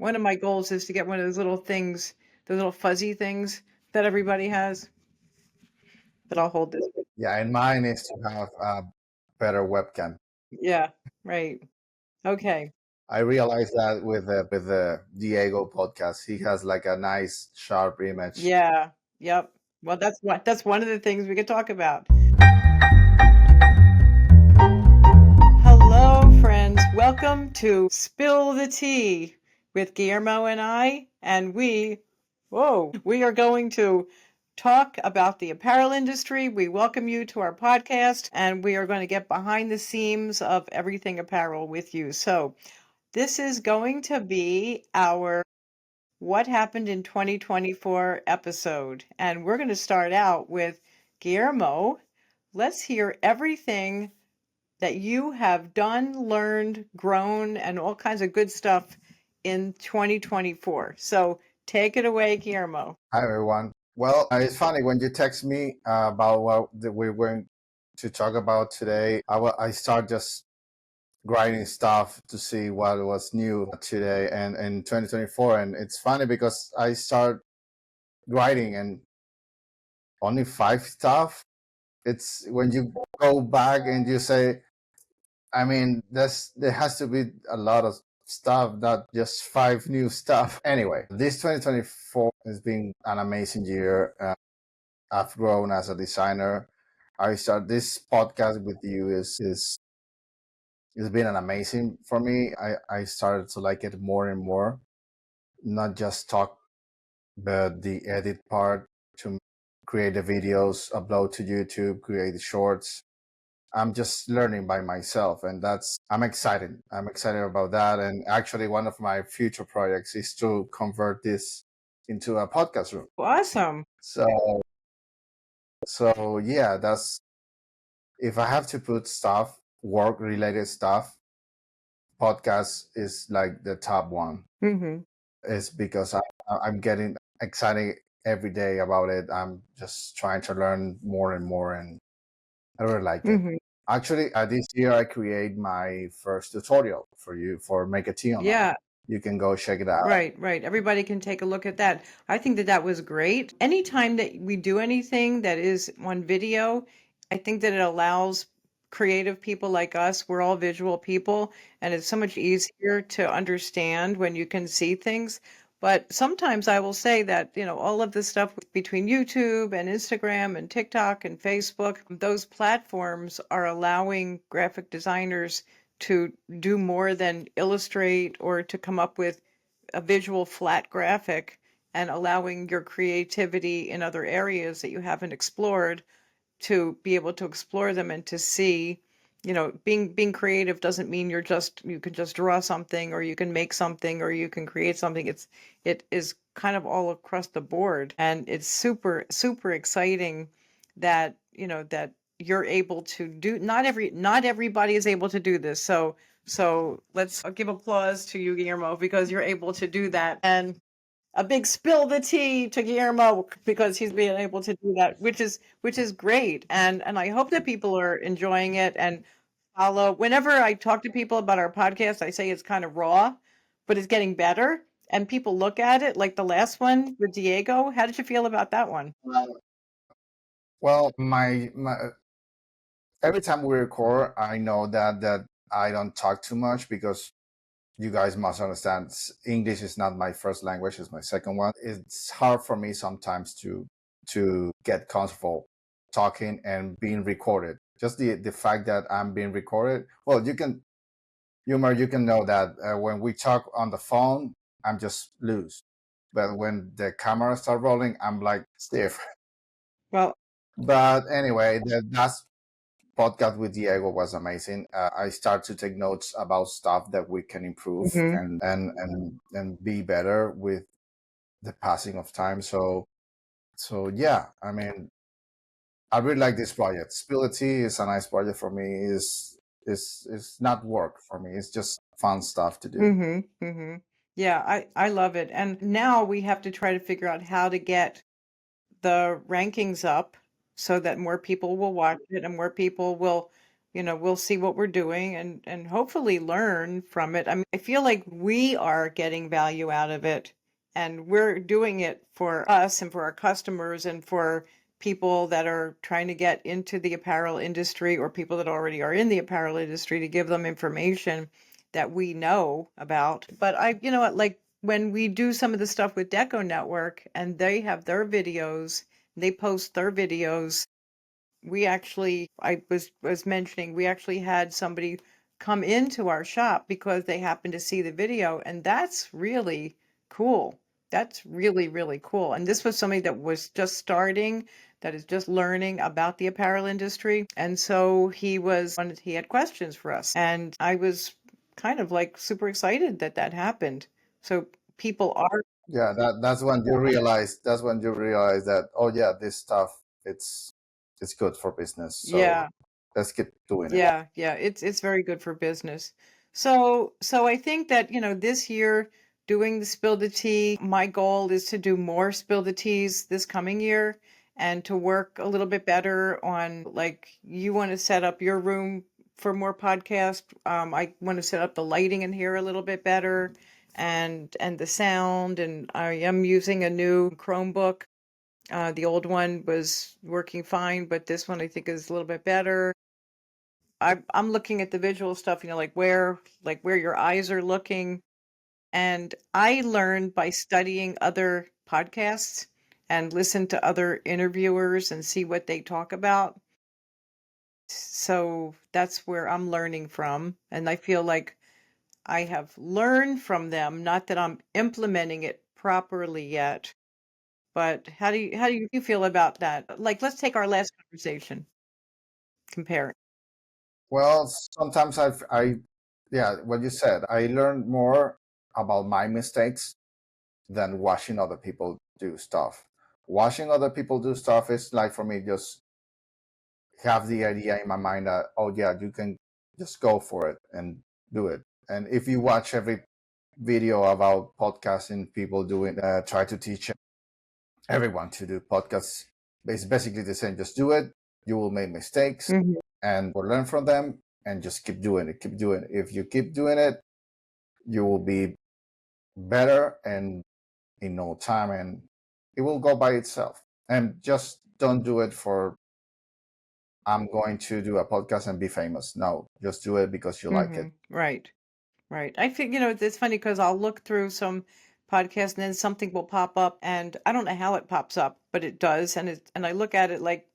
One of my goals is to get one of those little things, those little fuzzy things that everybody has. But I'll hold this. Yeah, and mine is to have a better webcam. Yeah, right. Okay. I realized that with the Diego podcast, he has like a nice sharp image. Yeah. Yep. Well, that's one of the things we could talk about. Hello, friends. Welcome to Spill the Tea with Guillermo and I, and we are going to talk about the apparel industry. We welcome you to our podcast, and we are going to get behind the scenes of everything apparel with you. So, this is going to be our What Happened in 2024 episode. And we're going to start out with Guillermo. Let's hear everything that you have done, learned, grown, and all kinds of good stuff in 2024. So take it away, Guillermo. Hi everyone. Well, it's funny when you text me about what we're going to talk about today. I start just grinding stuff to see what was new today and in 2024, and it's funny because I start grinding and only 5 stuff. It's when you go back and you say, I mean, there has to be a lot of stuff, not just 5 new stuff. Anyway, this 2024 has been an amazing year. I've grown as a designer. I start this podcast with you is it's been an amazing for me. I started to like it more and more, not just talk, but the edit part to create the videos, upload to YouTube, create the shorts. I'm just learning by myself, and I'm excited. I'm excited about that. And actually, one of my future projects is to convert this into a podcast room. Awesome. So yeah, that's if I have to put stuff, work related stuff, podcast is like the top one. Mm-hmm. It's because I'm getting excited every day about it. I'm just trying to learn more and more, and I really like it. Mm-hmm. Actually, this year I create my first tutorial for you for MakeATeeOnline. Yeah, You can go check it out. right. Everybody can take a look at that. I think that was great. Anytime that we do anything that is on video, I think that it allows creative people like us, we're all visual people, and it's so much easier to understand when you can see things. But sometimes I will say that, all of the stuff between YouTube and Instagram and TikTok and Facebook, those platforms are allowing graphic designers to do more than illustrate or to come up with a visual flat graphic, and allowing your creativity in other areas that you haven't explored to be able to explore them and to see, being creative doesn't mean you can just draw something or you can make something or you can create something. It is kind of all across the board, and it's super exciting that, that you're able to do. Not everybody is able to do this. So let's give applause to you, Guillermo, because you're able to do that. And a big spill the tea to Guillermo because he's being able to do that, which is great. And I hope that people are enjoying it and follow. Whenever I talk to people about our podcast, I say it's kind of raw, but it's getting better. And people look at it like the last one with Diego. How did you feel about that one? Well, my every time we record, I know that I don't talk too much because you guys must understand English is not my first language; it's my second one. It's hard for me sometimes to get comfortable talking and being recorded. Just the fact that I'm being recorded. Well, you can know that when we talk on the phone, I'm just loose, but when the camera start rolling, I'm like stiff. Well, But anyway, that's podcast with Diego was amazing. I start to take notes about stuff that we can improve mhm. and be better with the passing of time. So yeah, I mean, I really like this project. Spility is a nice project for me. Is not work for me. It's just fun stuff to do. Yeah, I love it. And now we have to try to figure out how to get the rankings up so that more people will watch it and more people will, we'll see what we're doing and hopefully learn from it. I mean, I feel like we are getting value out of it and we're doing it for us and for our customers and for people that are trying to get into the apparel industry or people that already are in the apparel industry to give them information that we know about. But what, like when we do some of the stuff with DecoNetwork and they have their videos, they post their videos, we actually I was mentioning we actually had somebody come into our shop because they happened to see the video, and that's really cool. That's really, really cool. And this was somebody that was just starting, that is just learning about the apparel industry. And so he had questions for us. And I was kind of like super excited that that happened. So people are, Yeah, that's when you realize that, oh yeah, this stuff, it's good for business. So yeah. let's keep doing it. Yeah, it's very good for business. So I think that, this year doing the Spill the Tea, my goal is to do more Spill the Teas this coming year and to work a little bit better on, like, you want to set up your room for more podcast. I want to set up the lighting in here a little bit better and the sound, and I am using a new Chromebook. The old one was working fine, but this one I think is a little bit better. I'm looking at the visual stuff, like where your eyes are looking. And I learned by studying other podcasts and listen to other interviewers and see what they talk about. So that's where I'm learning from. And I feel like I have learned from them, not that I'm implementing it properly yet. But how do you feel about that? Like, let's take our last conversation, compare it. Well, sometimes yeah, what you said, I learned more about my mistakes than watching other people do stuff. Watching other people do stuff is like, for me, just have the idea in my mind that, oh yeah, you can just go for it and do it. And if you watch every video about podcasting, people doing, try to teach everyone to do podcasts, it's basically the same. Just do it. You will make mistakes Mhm. and or learn from them, and just keep doing it. Keep doing it. If you keep doing it, you will be better and in no time, and it will go by itself. And just don't do it for, I'm going to do a podcast and be famous. No, just do it because you like it. Right. Right. I think, it's funny because I'll look through some podcast and then something will pop up and I don't know how it pops up, but it does. And I look at it like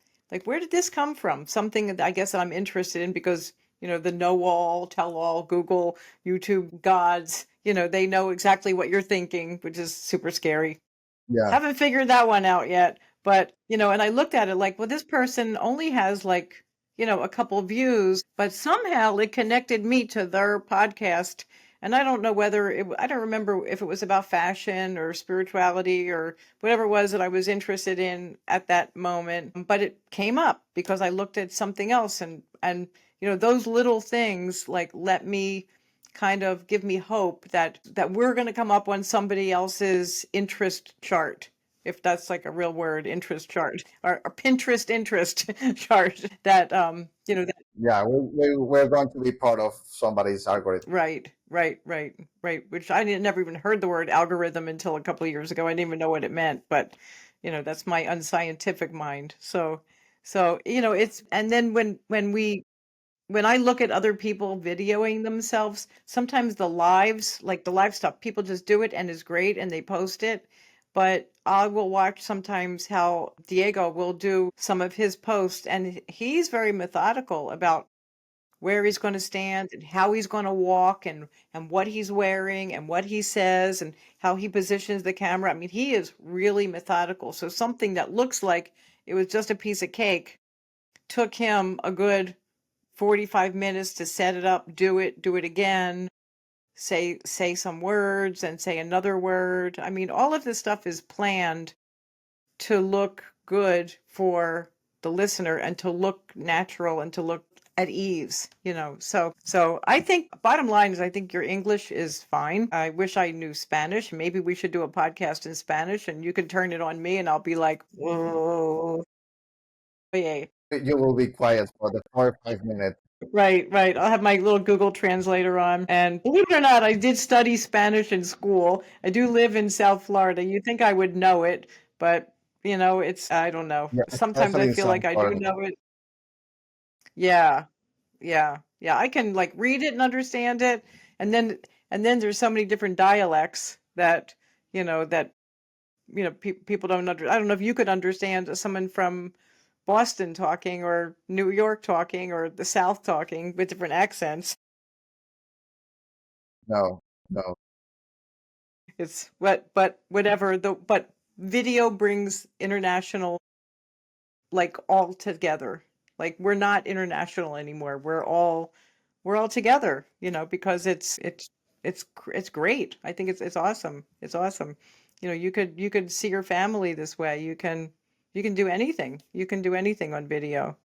where did this come from? Something that I guess that I'm interested in because, the know all, tell all, Google, YouTube gods, they know exactly what you're thinking, which is super scary. Yeah. Haven't figured that one out yet. But, and I looked at it like, well, this person only has like, a couple views, but somehow it connected me to their podcast. And I don't know I don't remember if it was about fashion or spirituality or whatever it was that I was interested in at that moment. But it came up because I looked at something else and those little things like let me kind of give me hope that we're going to come up on somebody else's interest chart, if that's like a real word, interest chart, or Pinterest interest chart that Yeah, we're going to be part of somebody's algorithm. right, which I didn't never even heard the word algorithm until a couple of years ago. I didn't even know what it meant, but that's my unscientific mind. So it's and then when I look at other people videoing themselves, sometimes the lives, like the live stuff, people just do it and it's great and they post it. But I will watch sometimes how Diego will do some of his posts, and he's very methodical about where he's going to stand and how he's going to walk and what he's wearing and what he says and how he positions the camera. I mean, he is really methodical. So something that looks like it was just a piece of cake took him a good 45 minutes to set it up, do it again, say some words and say another word. I mean, all of this stuff is planned to look good for the listener and to look natural and to look at ease. So I think bottom line is I think your English is fine. I wish I knew Spanish. Maybe we should do a podcast in Spanish and you can turn it on me and I'll be like, whoa, yeah. You will be quiet for the 45 minutes. Right, right. I'll have my little Google translator on. And believe it or not, I did study Spanish in school. I do live in South Florida. You'd think I would know it, but I don't know. Yeah, Sometimes I especially in feel like South I do Florida. know it. Yeah, yeah, yeah. I can like read it and understand it. And then there's so many different dialects that, that people don't I don't know if you could understand someone from Boston talking or New York talking or the South talking with different accents. No, no. It's what, but whatever but video brings international like all together. Like we're not international anymore. We're all together, because it's great. I think it's awesome. It's awesome. You could see your family this way. You can do anything. You can do anything on video.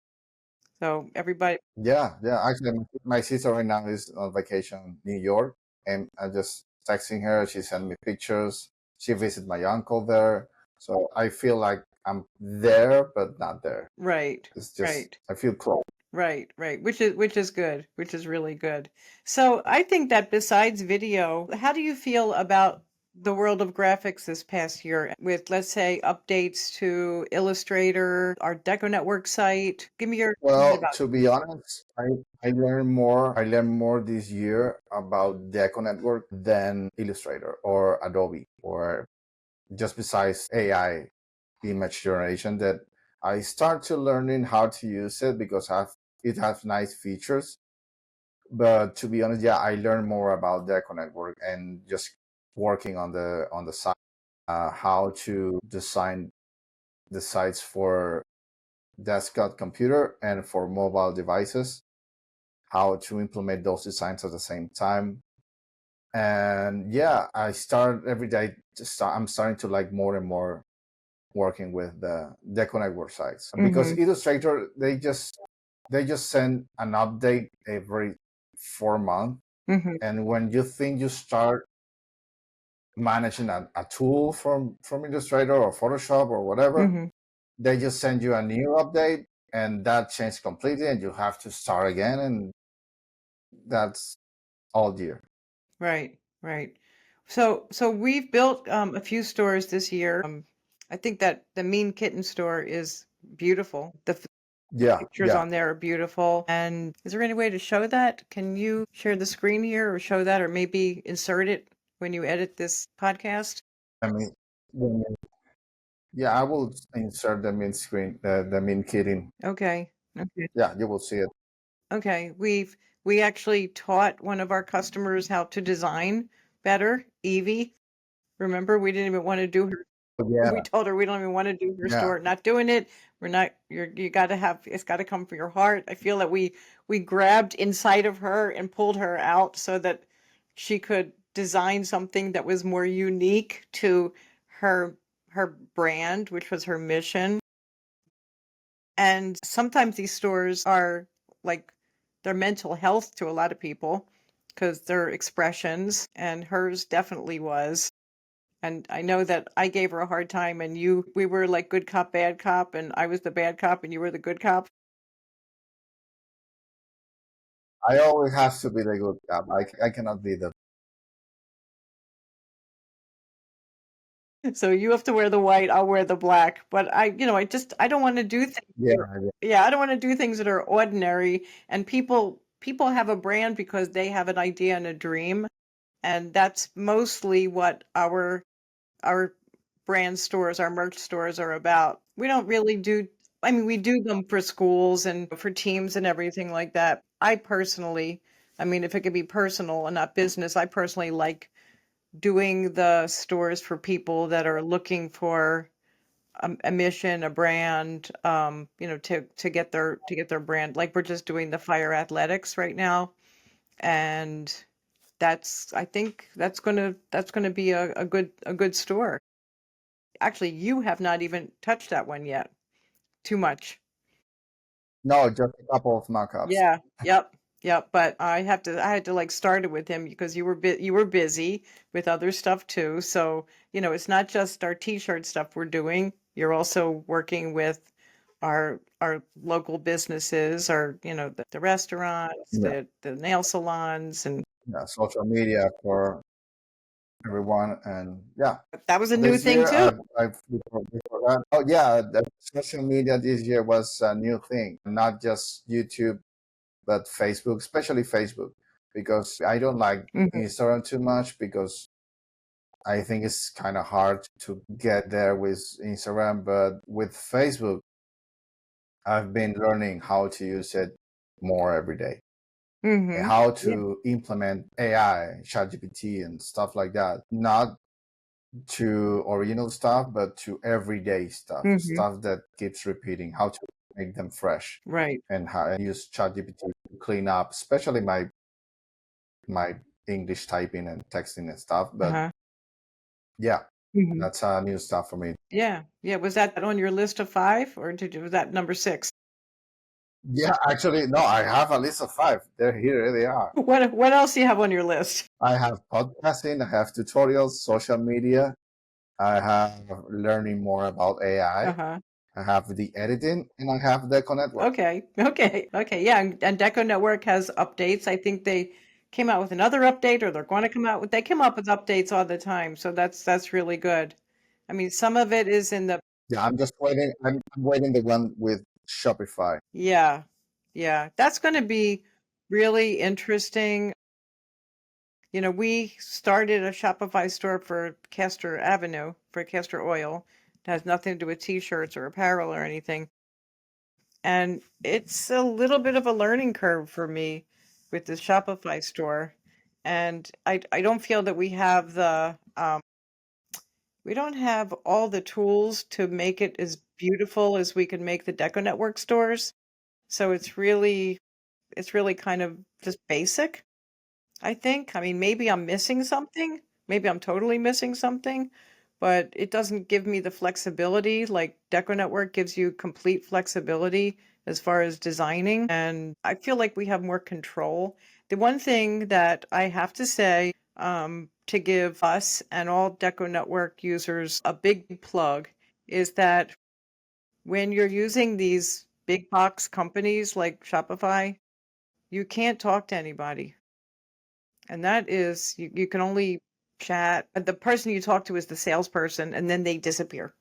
So everybody, Yeah, yeah. Actually, my sister right now is on vacation in New York, and I just texting her. She sent me pictures. She visited my uncle there, so I feel like I'm there, but not there. right, It's just right. I feel close. Right, right, which is good, which is really good. So I think that besides video, how do you feel about the world of graphics this past year with, let's say, updates to Illustrator, our DecoNetwork site? Give me your opinion Well, about. to be honest, I learned more. I learned more this year about DecoNetwork than Illustrator or Adobe, or just besides AI image generation. That I start to learning how to use it because it has nice features. But to be honest, yeah, I learned more about DecoNetwork and just working on the site, how to design the sites for desktop computer and for mobile devices, how to implement those designs at the same time. And yeah, I start every day. I'm starting to like more and more working with the DecoNetwork sites because Mm-hmm, Illustrator they just send an update every 4 months. mm-hmm, And when you think you start managing a tool from Illustrator or Photoshop or whatever, mm-hmm. they just send you a new update and that changed completely and you have to start again, and that's all year. Right, right. So we've built a few stores this year. I think that the Mean Kitten store is beautiful. The Yeah, pictures yeah. on there are beautiful. And is there any way to show that? Can you share the screen here or show that or maybe insert it when you edit this podcast? I mean, yeah, I will insert the main screen, the main keying. Okay. Okay. Yeah, you will see it. Okay. We actually taught one of our customers how to design better, Evie. Remember, we didn't even want to do her. Yeah, We told her we don't even want to do her yeah. store. Not doing it. We're not. You got to have. It's got to come from your heart. I feel that we grabbed inside of her and pulled her out so that she could design something that was more unique to her her brand, which was her mission. And sometimes these stores are like their mental health to a lot of people because they're expressions, and hers definitely was. And I know that I gave her a hard time, and we were like good cop, bad cop, and I was the bad cop, and you were the good cop. I always have to be the good cop. I cannot be the. So you have to wear the white, I'll wear the black. But I don't want to do things. Yeah, Yeah, I don't want to do things that are ordinary. And people have a brand because they have an idea and a dream, and that's mostly what our brand stores, our merch stores are about. We don't really do, I mean, we do them for schools and for teams and everything like that. I personally, I mean, if it could be personal and not business, I personally like doing the stores for people that are looking for a mission, a brand, to get their brand. Like we're just doing the fire athletics right now, and I think that's gonna be a good store. Actually, you have not even touched that one yet. Too much. no, just a couple of mock-ups. Yeah. Yep. Yep. But I had to like start it with him because you were busy with other stuff too. So, it's not just our t-shirt stuff we're doing. You're also working with our local businesses, our, the restaurants, Yeah, the nail salons, and yeah, social media for everyone, and yeah. that was a new This thing year, too. before that. Oh yeah, the social media this year was a new thing, not just YouTube, but Facebook, especially Facebook, because I don't like Hmm. Instagram too much because I think it's kind of hard to get there with Instagram. But with Facebook, I've been learning how to use it more every day and Hmm. how Yeah. to implement AI, ChatGPT, and stuff like that. Not to original stuff, but to everyday stuff, Hmm. stuff that keeps repeating, how to make them fresh, Right. and how I use ChatGPT to clean up, especially my English typing and texting and stuff. But Uh-huh. yeah, Hmm. that's new stuff for me. Yeah. Yeah. Was that on your list of five, or was that number six? Yeah, actually, no, I have a list of five. They're here, they are. What else do you have on your list? I have podcasting, I have tutorials, social media, I have learning more about AI, Uh-huh. I have the editing, and I have DecoNetwork. Okay. Okay. Okay. Yeah. And DecoNetwork has updates. I think they came out with another update, or they're going to come out with, they come up with updates all the time. So that's really good. I mean, some of it is in the, Yeah, I'm just waiting. I'm waiting the one with Shopify. yeah. Yeah. That's going to be really interesting. We started a Shopify store for Castor Avenue, for castor oil. It has nothing to do with t-shirts or apparel or anything. And it's a little bit of a learning curve for me with the Shopify store. And I don't feel that we don't have all the tools to make it as beautiful as we can make the DecoNetwork stores. So it's really kind of just basic, I think. I mean, maybe I'm missing something. Maybe I'm totally missing something, but it doesn't give me the flexibility. Like DecoNetwork gives you complete flexibility as far as designing, and I feel like we have more control. The one thing that I have to say, to give us and all DecoNetwork users a big plug, is that when you're using these big box companies like Shopify, you can't talk to anybody. And that is, you can only chat. The person you talk to is the salesperson, and then they disappear.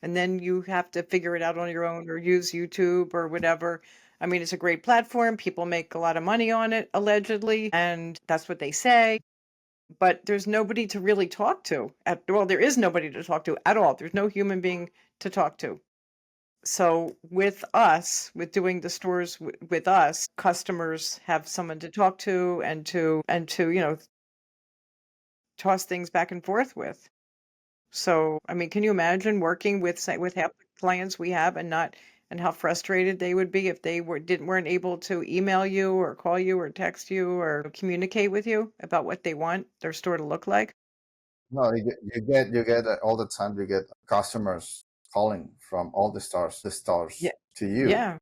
And then you have to figure it out on your own or use YouTube or whatever. I mean, it's a great platform. People make a lot of money on it, allegedly, and that's what they say. But there's nobody to really talk to. Well, there is nobody to talk to at all. There's no human being to talk to. So with us, with doing the stores with us, customers have someone to talk to and to toss things back and forth with. So, I mean, can you imagine working with, say, with half the clients we have and how frustrated they would be if they weren't able to email you or call you or text you or communicate with you about what they want their store to look like? No, you get all the time. You get customers calling from all the Yeah. stores to you. Yeah.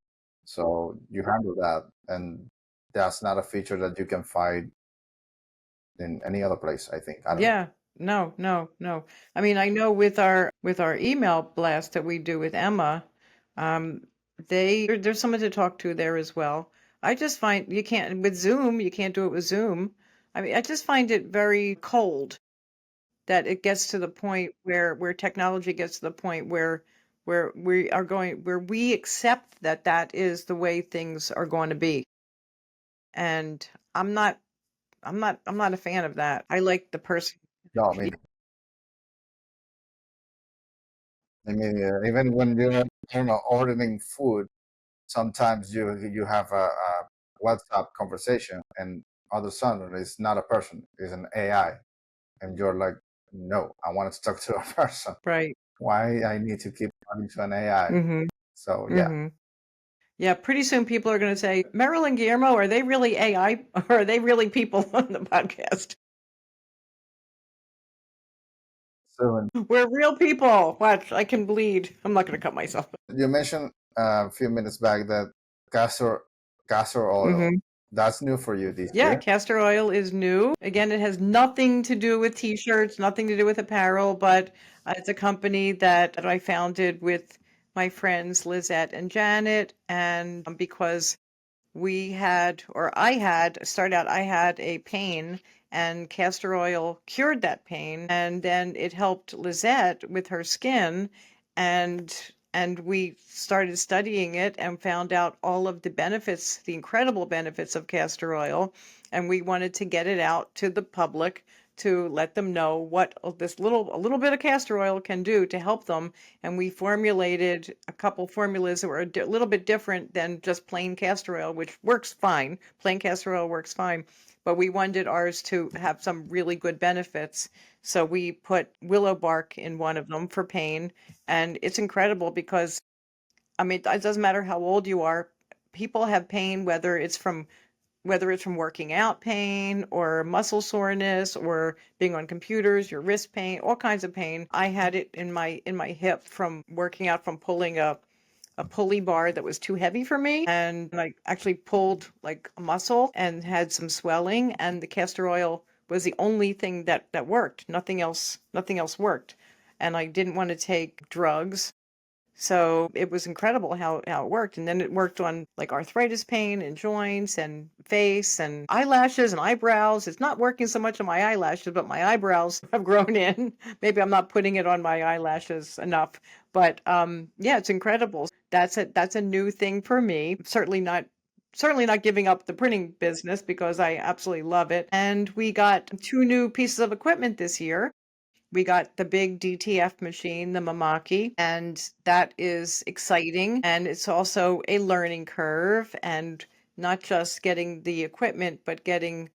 So you handle that, and that's not a feature that you can find in any other place. I think. I don't know. Yeah. No, no, no. I mean, I know with our email blast that we do with Emma, um, there's someone to talk to there as well. I just find you can't with Zoom, you can't do it with Zoom. I mean, I just find it very cold that it gets to the point where technology gets to the point where we accept that that is the way things are going to be. And I'm not I'm not a fan of that. I like the person. No, even when you're, I don't know, ordering food, sometimes you have a WhatsApp conversation, and all of a sudden it's not a person, it's an AI, and you're like, no, I want to talk to a person. Right. Why I need to keep talking to an AI? Mhm. So yeah, Mhm. Yeah, pretty soon people are gonna say, "Meryl and Guillermo, are they really AI or are they really people on the podcast? so We're real people. Watch, I can bleed. I'm not gonna cut myself." you mentioned a few minutes back that castor castor oil, Mhm. that's new for you this Yeah, year. castor oil is new. Again, it has nothing to do with t-shirts, nothing to do with apparel, but it's a company that I founded with my friends Lizette and Janet, and because we had, or I had, started out, I had a pain, and castor oil cured that pain. And then it helped Lizette with her skin. And we started studying it and found out all of the benefits, the incredible benefits of castor oil. And we wanted to get it out to the public to let them know what a little bit of castor oil can do to help them. And we formulated a couple formulas that were a little bit different than just plain castor oil, which works fine. Plain castor oil works fine, but we wanted ours to have some really good benefits. So we put willow bark in one of them for pain, and it's incredible because, I mean, it doesn't matter how old you are. People have pain, whether it's from working out pain or muscle soreness or being on computers, your wrist pain, all kinds of pain. I had it in my hip from working out, from pulling a pulley bar that was too heavy for me, and I actually pulled like a muscle and had some swelling, and the castor oil was the only thing that worked. Nothing else worked. And I didn't want to take drugs, so it was incredible how it worked. And then it worked on like arthritis pain and joints and face and eyelashes and eyebrows. It's not working so much on my eyelashes, but my eyebrows have grown in. Maybe I'm not putting it on my eyelashes enough. But yeah, it's incredible. That's a new thing for me. Certainly not giving up the printing business because I absolutely love it. And we got two new pieces of equipment this year. We got the big DTF machine, the Mamaki, and that is exciting. And it's also a learning curve, and not just getting the equipment, but getting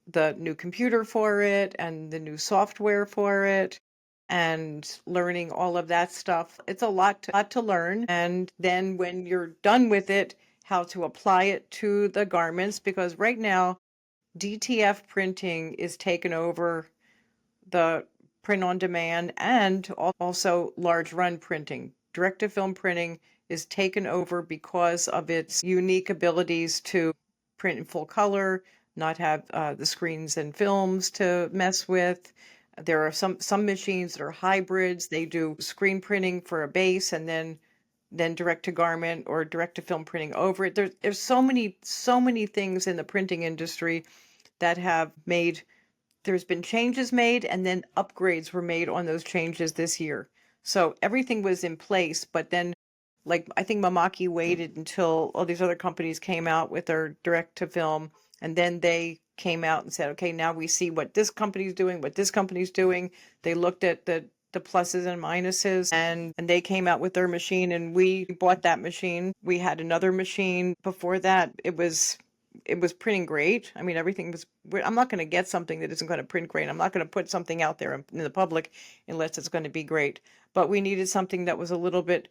the new computer for it and the new software for it and learning all of that stuff. It's a lot to learn. And then when you're done with it, how to apply it to the garments, because right now DTF printing is taken over the print on demand and also large run printing. Direct to film printing is taken over because of its unique abilities to print in full color, not have the screens and films to mess with. There are some machines that are hybrids. They do screen printing for a base and then direct to garment or direct to film printing over it. There's so many things in the printing industry that have made there's been changes made, and then upgrades were made on those changes this year. So everything was in place, but then, like, I think Mamaki waited until all these other companies came out with their direct to film, and then they came out and said, okay, now we see what this company's doing, what this company's doing. They looked at the pluses and minuses, and they came out with their machine, and we bought that machine. We had another machine before that. It was printing great. I mean, everything was. I'm not going to get something that isn't going to print great. I'm not going to put something out there in the public unless it's going to be great. But we needed something that was a little bit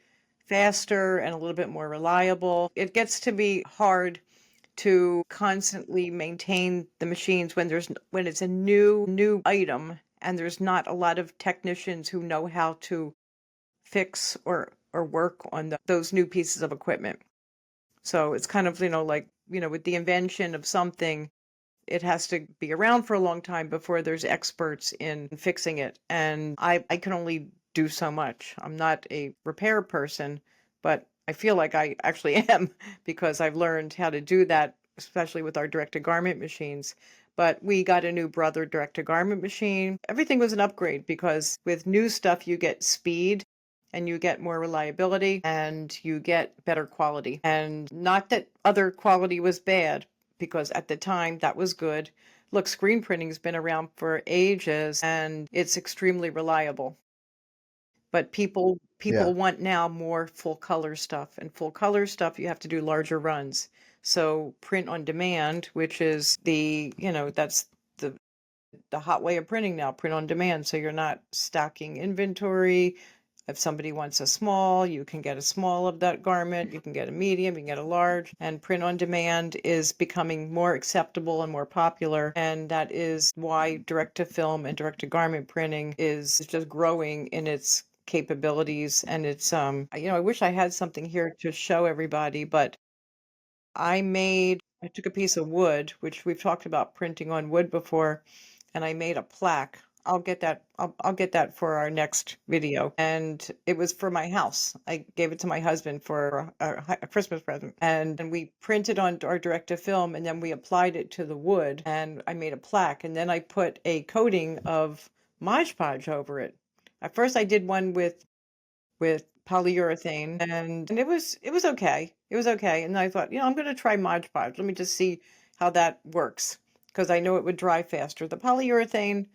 faster and a little bit more reliable. It gets to be hard to constantly maintain the machines when it's a new item and there's not a lot of technicians who know how to fix or work on those new pieces of equipment. So it's kind of, like, with the invention of something, it has to be around for a long time before there's experts in fixing it. And I can only do so much. I'm not a repair person, but I feel like I actually am because I've learned how to do that, especially with our direct to garment machines. But we got a new Brother direct to garment machine. Everything was an upgrade because with new stuff, you get speed and you get more reliability and you get better quality. And not that other quality was bad, because at the time that was good. Look, screen printing's been around for ages and it's extremely reliable. But Yeah. people want now more full color stuff, and full color stuff you have to do larger runs. So print on demand, which is that's the hot way of printing now, print on demand. So you're not stocking inventory. If somebody wants a small, you can get a small of that garment, you can get a medium, you can get a large, and print on demand is becoming more acceptable and more popular. And that is why direct to film and direct to garment printing is just growing in its capabilities. And it's, I wish I had something here to show everybody, but I took a piece of wood, which we've talked about printing on wood before, and I made a plaque. I'll get that. I'll get that for our next video. And it was for my house. I gave it to my husband for a Christmas present. And we printed on our director film, and then we applied it to the wood, and I made a plaque. And then I put a coating of Mod Podge over it. At first, I did one with polyurethane, and it was okay. It was okay. And I thought, I'm going to try Mod Podge. Let me just see how that works, because I know it would dry faster. The polyurethane,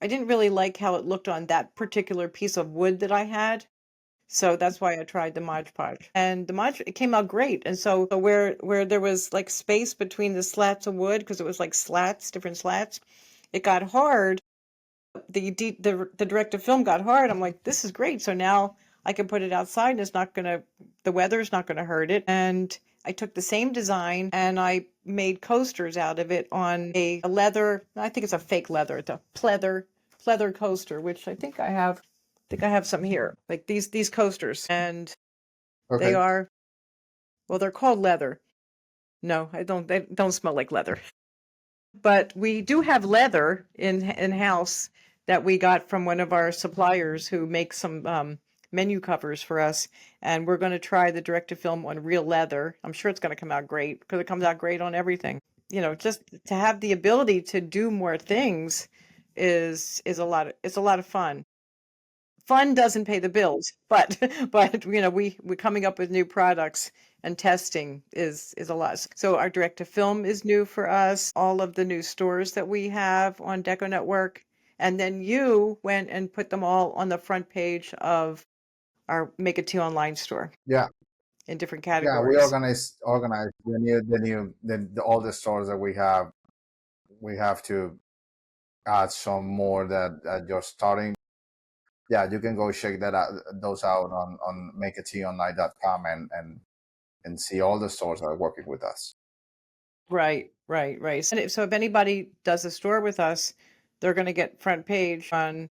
I didn't really like how it looked on that particular piece of wood that I had. So that's why I tried the Mod Podge. And the Mod, it came out great. And so where there was like space between the slats of wood, because it was like slats, different slats, it got hard. The directive film got hard. I'm like, this is great. So now I can put it outside, and the weather's not gonna hurt it. And I took the same design and I made coasters out of it on a leather. I think it's a fake leather. It's a pleather coaster, which I think I have. I think I have some here, like these coasters, and they Okay. are, well, they're called leather. No, I don't. They don't smell like leather. But we do have leather in house that we got from one of our suppliers who makes some menu covers for us, and we're going to try the director film on real leather. I'm sure it's going to come out great, because it comes out great on everything. Just to have the ability to do more things is a lot. It's a lot of fun. Fun doesn't pay the bills, but we're coming up with new products, and testing is a lot. So our direct to film is new for us, all of the new stores that we have on DecoNetwork, and then you went and put them all on the front page of our MakeATeeOnline store Yeah. in different Yeah, we categories. organize all the stores that we have. We have to add some more that you're starting. Yeah, you can go check those out on MakeATeeOnline.com and see all the stores that are working with us. Right, right, right. So if anybody does a store with us, they're going to get front page on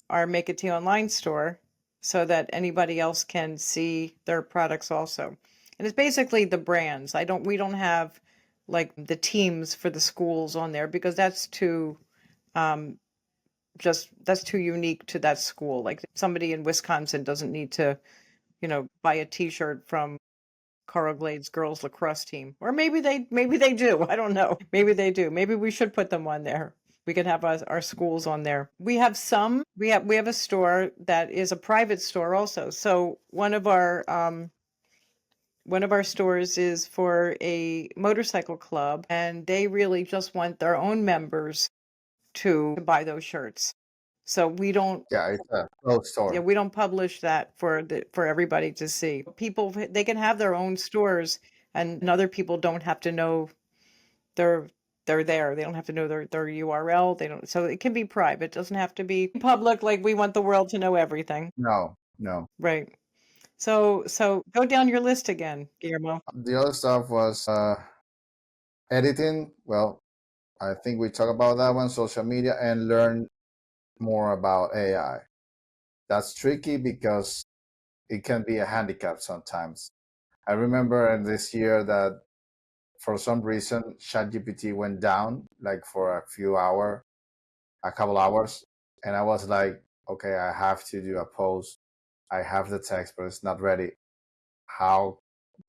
our Make It Tea Online store, so that anybody else can see their products also. And it's basically the brands. We don't have like the teams for the schools on there, because um that's too unique to that school. Like somebody in Wisconsin doesn't need to, buy a t-shirt from Coral Glades girls lacrosse team. Or maybe they do. I don't know. Maybe they do. Maybe we should put them on there. We could have our schools on there. We have a store that is a private store also. So one of our stores is for a motorcycle club, and they really just want their own members to buy those shirts. So we don't Yeah, it's a closed yeah, store. we don't publish that for everybody to see. People, they can have their own stores, and other people don't have to know they're they're there. They don't have to know their URL. They don't. So it can be private. It doesn't have to be public. Like we want the world to know everything, No, no. right? So go down your list again, Guillermo. The other stuff was editing. Well, I think we talked about that one, social media, and learn more about AI. That's tricky because it can be a handicap sometimes. I remember in this year that for some reason ChatGPT went down like for a couple hours, and I was like, okay, I have to do a post. I have the text, but it's not ready. How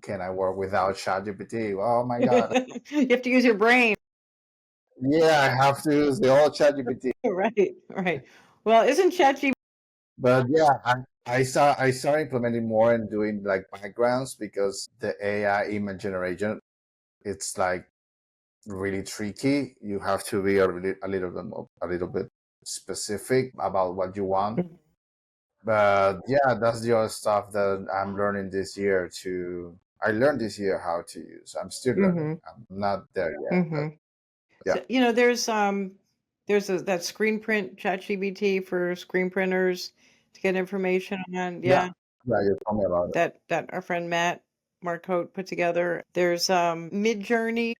can I work without ChatGPT? Oh my God. You have to use your brain. Yeah, I have to use the old ChatGPT. Right, right. Well, isn't ChatGPT? But yeah, I started implementing more and doing like backgrounds because the AI image generation, it's like really tricky. You have to be a little bit specific about what you want. But yeah, that's the other stuff that I'm learning this year I learned this year how to use. I'm still learning. Mm-hmm. I'm not there yet, but Mm-hmm. yeah. So, there's that screen print ChatGPT for screen printers to get information on. Yeah. Yeah, Yeah, you told me about it. that our friend Matt Marcotte put together. There's Midjourney.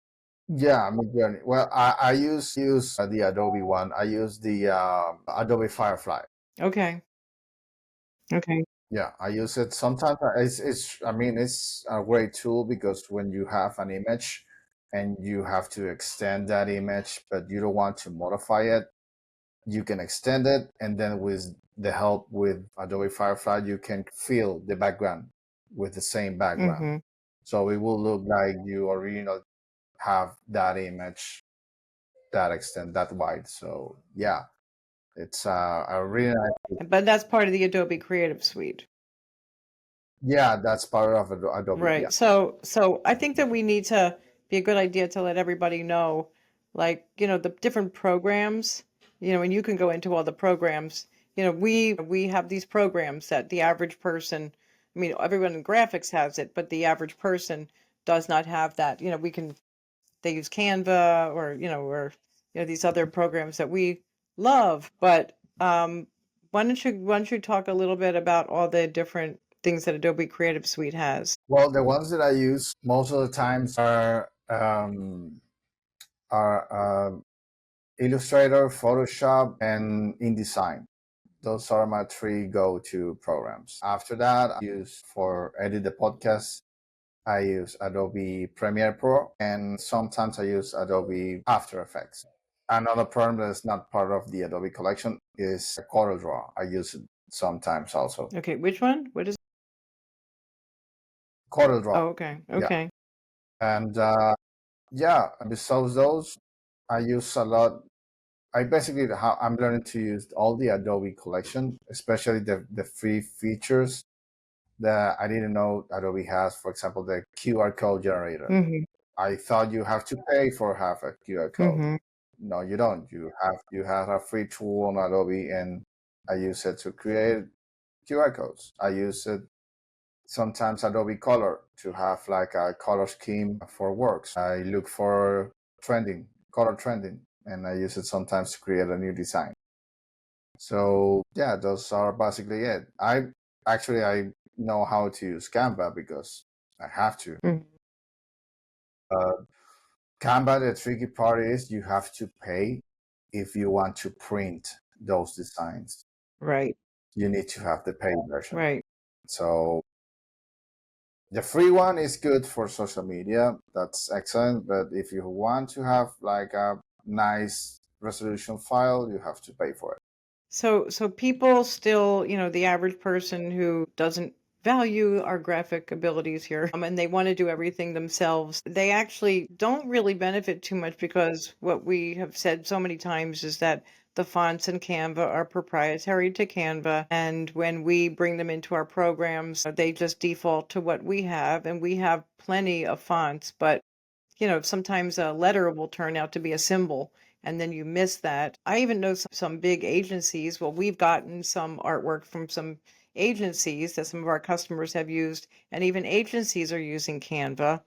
Yeah, Midjourney. Well, I use the Adobe one. I use the Adobe Firefly. Okay. Okay. Yeah, I use it sometimes. I mean, it's a great tool because when you have an image and you have to extend that image, but you don't want to modify it, you can extend it, and then with the help with Adobe Firefly, you can fill the background with the same background. Mm-hmm. So it will look like you originally have that image, that extent, that wide. So yeah, it's a really nice. But that's part of the Adobe Creative Suite. Yeah, that's part of Adobe. Yeah. Right. So I think that we need to be a good idea to let everybody know, like, the different programs, and you can go into all the programs. We have these programs that the average person, I mean, everyone in graphics has it, but the average person does not have that. They use Canva or these other programs that we love. But why don't you talk a little bit about all the different things that Adobe Creative Suite has? Well, the ones that I use most of the times are Illustrator, Photoshop, and InDesign. Those are my three go-to programs. After that, I use for edit the podcast, I use Adobe Premiere Pro, and sometimes I use Adobe After Effects. Another program that is not part of the Adobe collection is CorelDRAW. I use it sometimes also. Okay, which one? What is? CorelDRAW, Oh, okay, yeah. okay. And yeah, besides those, I use a lot. I'm learning to use all the Adobe collection, especially the free features that I didn't know Adobe has. For example, the QR code generator. Mm-hmm. I thought you have to pay for half a QR code. Mm-hmm. No, you don't. You have a free tool on Adobe, and I use it to create QR codes. I use it sometimes Adobe Color to have like a color scheme for works. I look for color trending, and I use it sometimes to create a new design. So yeah, those are basically it. I know how to use Canva because I have to. Mm-hmm. Uh, Canva, the tricky part is you have to pay if you want to print those designs. Right, You need to have the paid version. right. So the free one is good for social media. That's excellent. But if you want to have like a nice resolution file, you have to pay for it. So people still, the average person who doesn't value our graphic abilities here, and they want to do everything themselves, they actually don't really benefit too much because what we have said so many times is that the fonts in Canva are proprietary to Canva, and when we bring them into our programs, they just default to what we have, and we have plenty of fonts, but sometimes a letter will turn out to be a symbol and then you miss that. I even know some big agencies. Well, we've gotten some artwork from some agencies that some of our customers have used, and even agencies are using Canva.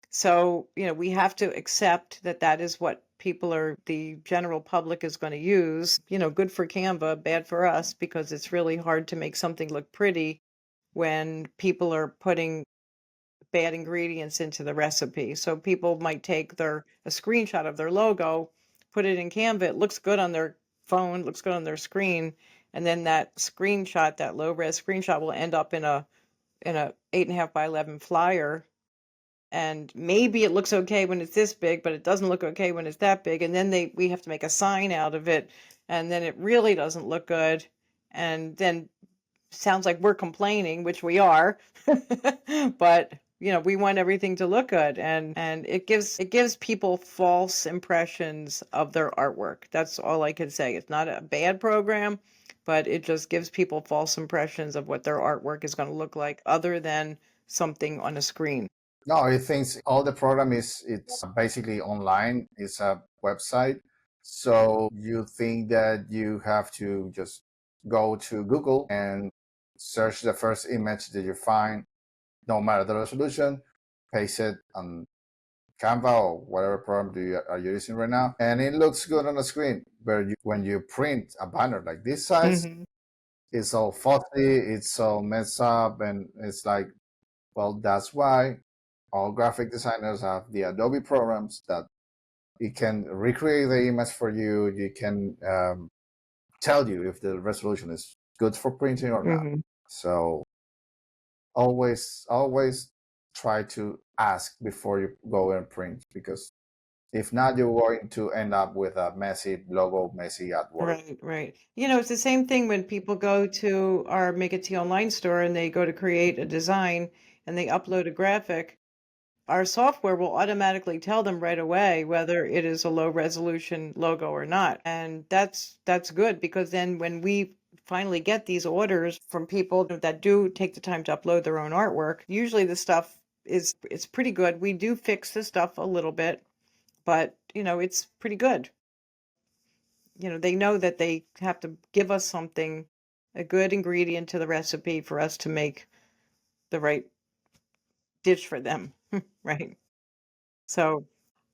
So, we have to accept that that is what the general public is going to use. Good for Canva, bad for us, because it's really hard to make something look pretty when people are putting bad ingredients into the recipe. So people might take a screenshot of their logo, put it in Canva. It looks good on their phone, looks good on their screen, and then that screenshot, that low res screenshot, will end up in a 8.5 by 11 flyer. And maybe it looks okay when it's this big, but it doesn't look okay when it's that big. And then we have to make a sign out of it, and then it really doesn't look good. And then sounds like we're complaining, which we are, but we want everything to look good, and it gives people false impressions of their artwork. That's all I can say. It's not a bad program, but it just gives people false impressions of what their artwork is going to look like other than something on a screen. No, I think all the program it's basically online. It's a website. So you think that you have to just go to Google and search the first image that you find, no matter the resolution, paste it on Canva or whatever program are you using right now, and it looks good on the screen. But when you print a banner like this size, Hmm. it's all fuzzy, it's all messed up, and it's like, well, that's why all graphic designers have the Adobe programs that it can recreate the image for you. You can tell you if the resolution is good for printing or not. Hmm. So always try to ask before you go and print, because If not, you're going to end up with a messy logo, messy artwork. Right, right. You know, it's the same thing when people go to our MakeATeeOnline store and they go to create a design and they upload a graphic. Our software will automatically tell them right away whether it is a low resolution logo or not. And that's good because then when we finally get these orders from people that do take the time to upload their own artwork, usually the stuff is it's pretty good. We do fix the stuff a little bit, but you know, it's pretty good. You know, they know that they have to give us something, a good ingredient to the recipe for us to make the right dish for them, right? So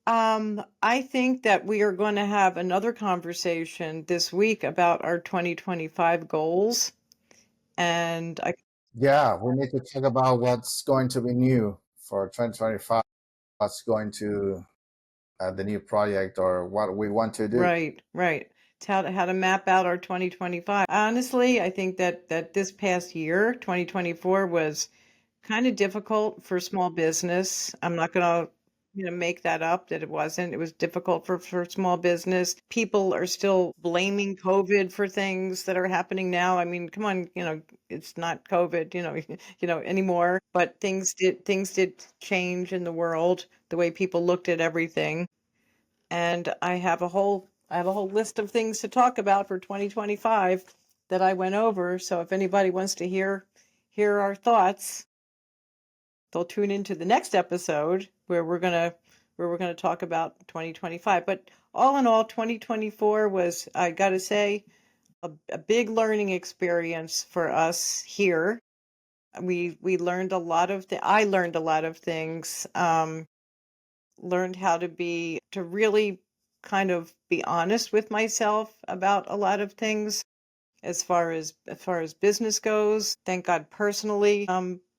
I think that we are going to have another conversation this week about our 2025 goals. And I, Yeah, we need to talk about what's going to be new for 2025, what's going to the new project or what we want to do. right, right. It's how to map out our 2025. Honestly, I think that this past year, 2024, was kind of difficult for small business. I'm not gonna, you know, make that up that it wasn't. It was difficult for small business. People are still blaming COVID for things that are happening now. I mean, come on, you know, it's not COVID, you know, you know, anymore. But things did change in the world, the way people looked at everything. And I have a whole list of things to talk about for 2025 that I went over. So if anybody wants to hear our thoughts, they'll tune into the next episode where we're gonna talk about 2025. But all in all, 2024 was, I gotta say, a big learning experience for us here. We learned a lot of I learned a lot of things. Learned how to really kind of be honest with myself about a lot of things as far as business goes. Thank God personally,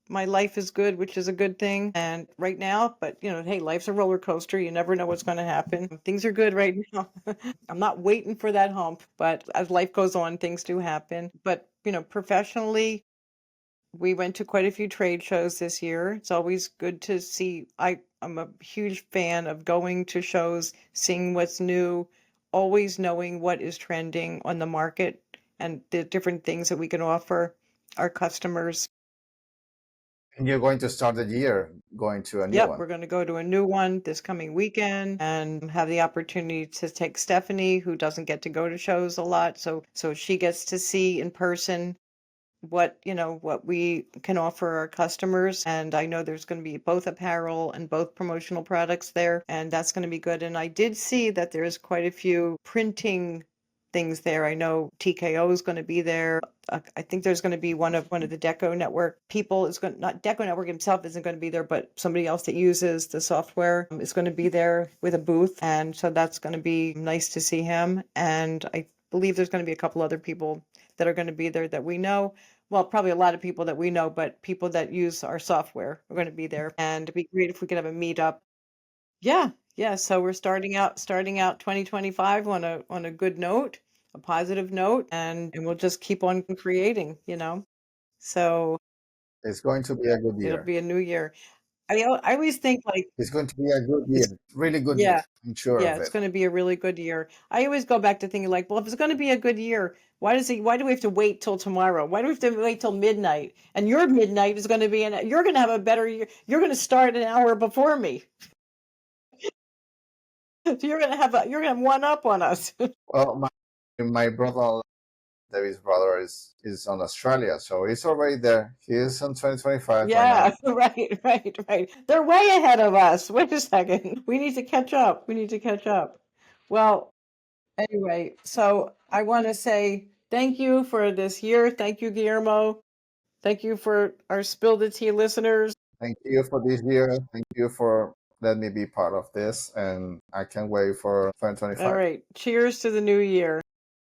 my life is good, which is a good thing. And right now, but you know, hey, life's a roller coaster. You never know what's going to happen. Things are good right now. I'm not waiting for that hump, but as life goes on, things do happen. But you know, professionally, we went to quite a few trade shows this year. It's always good to see. I'm a huge fan of going to shows, seeing what's new, always knowing what is trending on the market and the different things that we can offer our customers. And you're going to start the year going to a new Yep, one. we're going to go to a new one this coming weekend and have the opportunity to take Stephanie, who doesn't get to go to shows a lot, so she gets to see in person what we can offer our customers. And I know there's going to be both apparel and both promotional products there, and that's going to be good. And I did see that there's quite a few printing things there. I know TKO is going to be there. I think there's going to be one of the DecoNetwork people is going not DecoNetwork himself isn't going to be there, but somebody else that uses the software is going to be there with a booth, and so that's going to be nice to see him. And I believe there's going to be a couple other people that are going to be there that we know. Well, probably a lot of people that we know, but people that use our software are going to be there. And it'd be great if we could have a meetup. Yeah, yeah. So we're starting out 2025 on a good note, a positive note, and we'll just keep on creating, you know. So It's going to be a good it'll year. be a new year. I always think like It's going to be a good year, it's really good year. yeah, I'm sure yeah, of it's it. going to be a really good year. I always go back to thinking like, well, if it's going to be a good year, why do we have to wait till tomorrow? Why do we have to wait till midnight? And your midnight is going to be you're going to have a better year. You're going to start an hour before me. So you're going to have one up on us. Well, my brother, David's brother, is on Australia, so he's already there. He is on 2025 right Yeah, now. right, right, right. They're way ahead of us. Wait a second. We need to catch up. We need to catch up. Well, anyway, so I want to say thank you for this year. Thank you, Guillermo. Thank you for our Spill the Tea listeners. Thank you for this year. Thank you for letting me be part of this, and I can't wait for All 2025. right. Cheers to the new year.